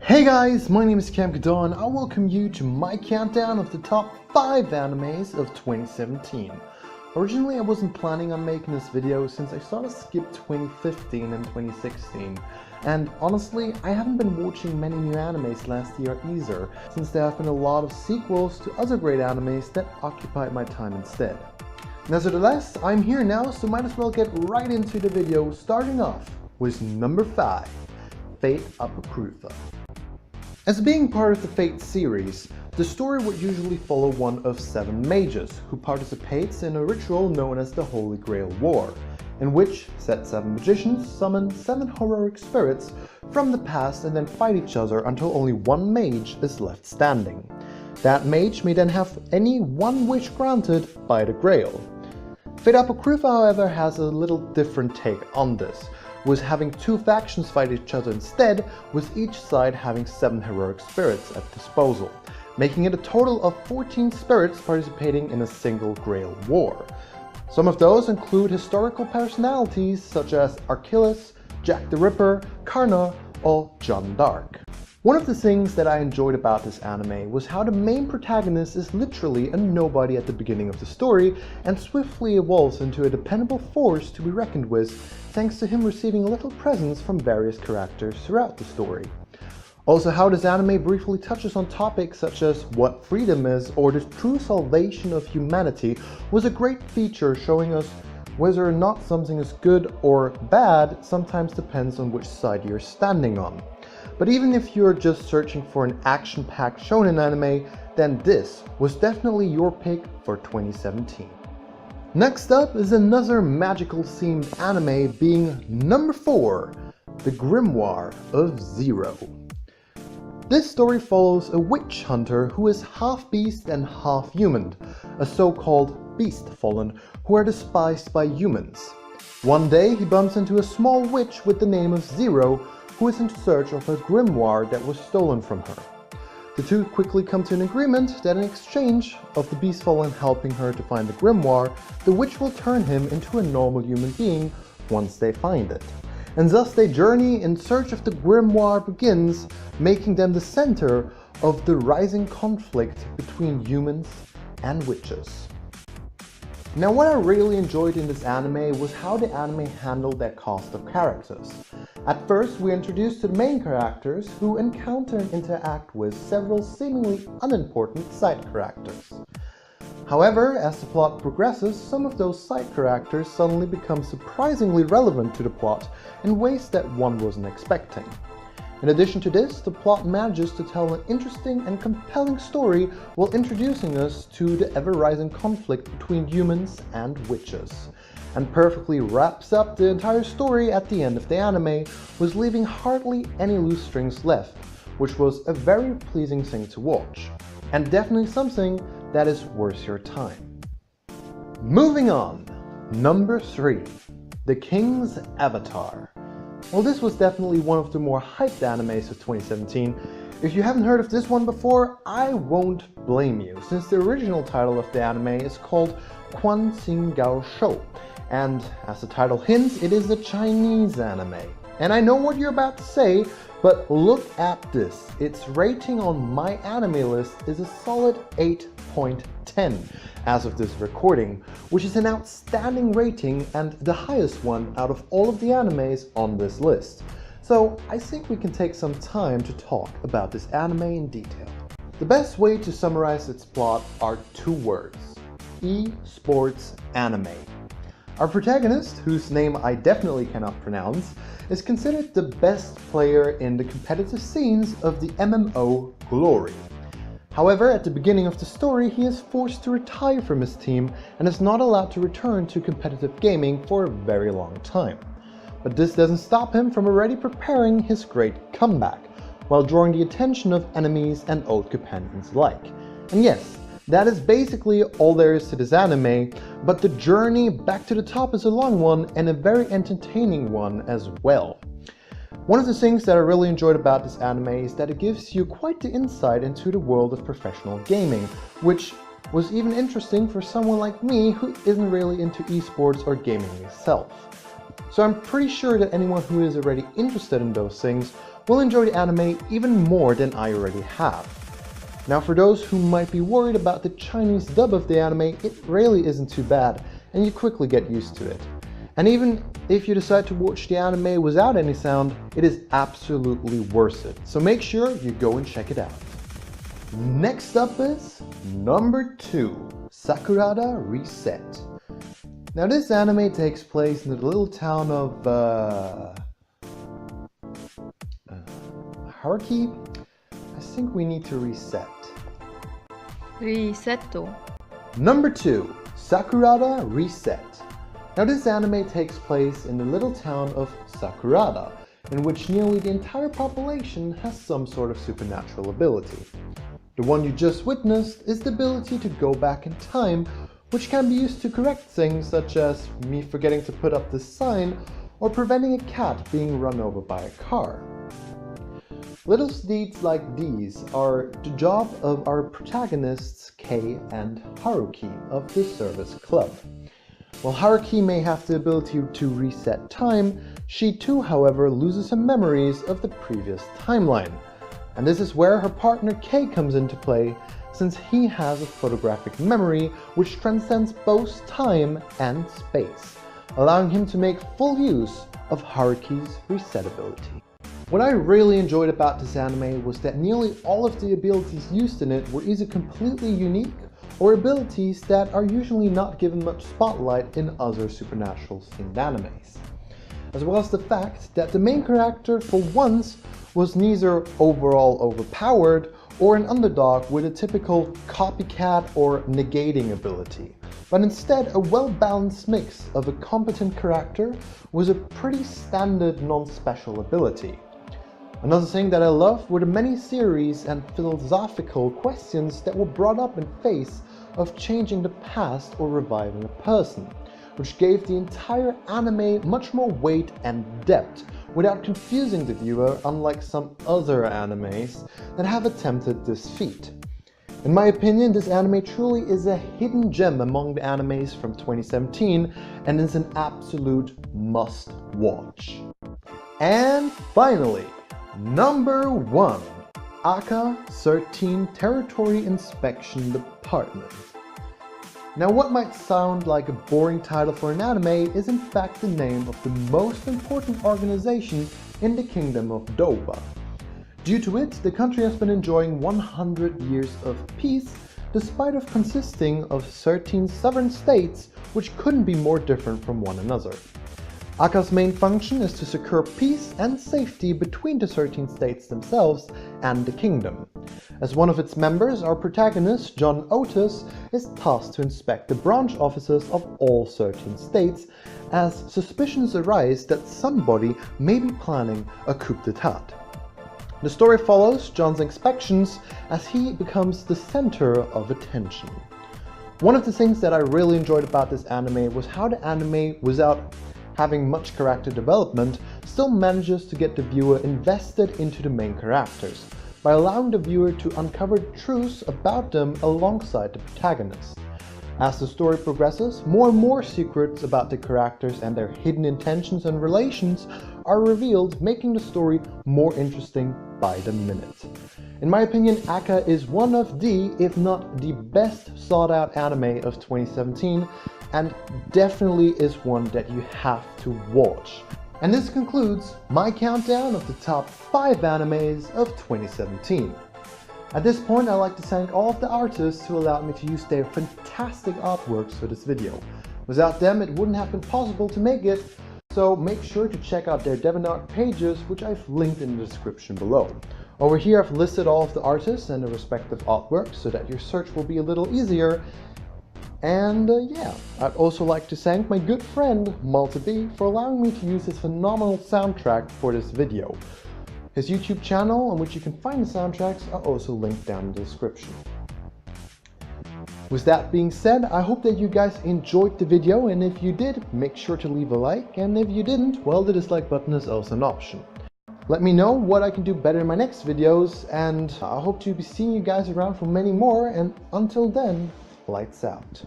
Hey guys, my name is Cam. I welcome you to my countdown of the top 5 animes of 2017. Originally I wasn't planning on making this video since I sort of skipped 2015 and 2016. And honestly, I haven't been watching many new animes last year either, since there have been a lot of sequels to other great animes that occupied my time instead. Nevertheless, I'm here now, so might as well get right into the video, starting off with number 5, Fate Apocrypha. As being part of the Fate series, the story would usually follow one of 7 mages who participates in a ritual known as the Holy Grail War, in which said 7 magicians summon 7 heroic spirits from the past and then fight each other until only one mage is left standing. That mage may then have any one wish granted by the Grail. Fate Apocrypha, however, has a little different take on this, with having 2 factions fight each other instead, with each side having 7 heroic spirits at disposal, making it a total of 14 spirits participating in a single Grail War. Some of those include historical personalities such as Achilles, Jack the Ripper, Karna, or Jeanne d'Arc. One of the things that I enjoyed about this anime was how the main protagonist is literally a nobody at the beginning of the story and swiftly evolves into a dependable force to be reckoned with, thanks to him receiving little presents from various characters throughout the story. Also, how this anime briefly touches on topics such as what freedom is or the true salvation of humanity was a great feature, showing us whether or not something is good or bad sometimes depends on which side you're standing on. But even if you're just searching for an action-packed shonen anime, then this was definitely your pick for 2017. Next up is another magical themed anime, being number 4, The Grimoire of Zero. This story follows a witch hunter who is half beast and half human, a so-called beast fallen who are despised by humans. One day he bumps into a small witch with the name of Zero, who is in search of a grimoire that was stolen from her. The two quickly come to an agreement that in exchange of the beast fallen helping her to find the grimoire, the witch will turn him into a normal human being once they find it. And thus their journey in search of the grimoire begins, making them the center of the rising conflict between humans and witches. Now, what I really enjoyed in this anime was how the anime handled their cast of characters. At first, we're introduced to the main characters who encounter and interact with several seemingly unimportant side characters. However, as the plot progresses, some of those side characters suddenly become surprisingly relevant to the plot in ways that one wasn't expecting. In addition to this, the plot manages to tell an interesting and compelling story while introducing us to the ever-rising conflict between humans and witches, and perfectly wraps up the entire story at the end of the anime, with leaving hardly any loose strings left, which was a very pleasing thing to watch, and definitely something that is worth your time. Moving on, number 3, The King's Avatar. Well, this was definitely one of the more hyped animes of 2017. If you haven't heard of this one before, I won't blame you, since the original title of the anime is called Quan Xin Gao Shou, and as the title hints, it is a Chinese anime. And I know what you're about to say, but look at this. Its rating on my anime list is a solid 8.10 as of this recording, which is an outstanding rating and the highest one out of all of the animes on this list. So I think we can take some time to talk about this anime in detail. The best way to summarize its plot are 2 words: e-sports anime. Our protagonist, whose name I definitely cannot pronounce, is considered the best player in the competitive scenes of the MMO Glory. However, at the beginning of the story, he is forced to retire from his team and is not allowed to return to competitive gaming for a very long time. But this doesn't stop him from already preparing his great comeback, while drawing the attention of enemies and old companions alike. And yes, that is basically all there is to this anime, but the journey back to the top is a long one and a very entertaining one as well. One of the things that I really enjoyed about this anime is that it gives you quite the insight into the world of professional gaming, which was even interesting for someone like me who isn't really into esports or gaming itself. So I'm pretty sure that anyone who is already interested in those things will enjoy the anime even more than I already have. Now for those who might be worried about the Chinese dub of the anime, it really isn't too bad and you quickly get used to it. And even if you decide to watch the anime without any sound, it is absolutely worth it. So make sure you go and check it out. Next up is number 2, Sakurada Reset. Now this anime takes place in the little town of Haruki. I think we need to reset. Risetto. Number 2, Sakurada Reset. Now this anime takes place in the little town of Sakurada, in which nearly the entire population has some sort of supernatural ability. The one you just witnessed is the ability to go back in time, which can be used to correct things such as me forgetting to put up this sign or preventing a cat being run over by a car. Little deeds like these are the job of our protagonists Kei and Haruki of the Service Club. While Haruki may have the ability to reset time, she too, however, loses her memories of the previous timeline. And this is where her partner Kei comes into play, since he has a photographic memory which transcends both time and space, allowing him to make full use of Haruki's reset ability. What I really enjoyed about this anime was that nearly all of the abilities used in it were either completely unique or abilities that are usually not given much spotlight in other supernatural themed animes. As well as the fact that the main character for once was neither overall overpowered or an underdog with a typical copycat or negating ability, but instead a well-balanced mix of a competent character with a pretty standard non-special ability. Another thing that I loved were the many theories and philosophical questions that were brought up in face of changing the past or reviving a person, which gave the entire anime much more weight and depth without confusing the viewer, unlike some other animes that have attempted this feat. In my opinion, this anime truly is a hidden gem among the animes from 2017 and is an absolute must-watch. And finally, number 1, Aka 13 Territory Inspection Department. Now what might sound like a boring title for an anime is in fact the name of the most important organization in the kingdom of Doba. Due to it, the country has been enjoying 100 years of peace, despite of consisting of 13 sovereign states which couldn't be more different from one another. Aka's main function is to secure peace and safety between the 13 states themselves and the kingdom. As one of its members, our protagonist, John Otis, is tasked to inspect the branch offices of all 13 states, as suspicions arise that somebody may be planning a coup d'etat. The story follows John's inspections as he becomes the center of attention. One of the things that I really enjoyed about this anime was how the anime, without having much character development, still manages to get the viewer invested into the main characters, by allowing the viewer to uncover truths about them alongside the protagonist. As the story progresses, more and more secrets about the characters and their hidden intentions and relations are revealed, making the story more interesting by the minute. In my opinion, Aka is one of the, if not the best sought out anime of 2017, and definitely is one that you have to watch. And this concludes my countdown of the top 5 animes of 2017. At this point, I'd like to thank all of the artists who allowed me to use their fantastic artworks for this video. Without them, it wouldn't have been possible to make it, so make sure to check out their DeviantArt pages, which I've linked in the description below. Over here, I've listed all of the artists and their respective artworks so that your search will be a little easier. And yeah, I'd also like to thank my good friend Malta B for allowing me to use his phenomenal soundtrack for this video. His YouTube channel, on which you can find the soundtracks, are also linked down in the description. With that being said, I hope that you guys enjoyed the video, and if you did, make sure to leave a like, and if you didn't, well, the dislike button is also an option. Let me know what I can do better in my next videos, and I hope to be seeing you guys around for many more, and until then, lights out.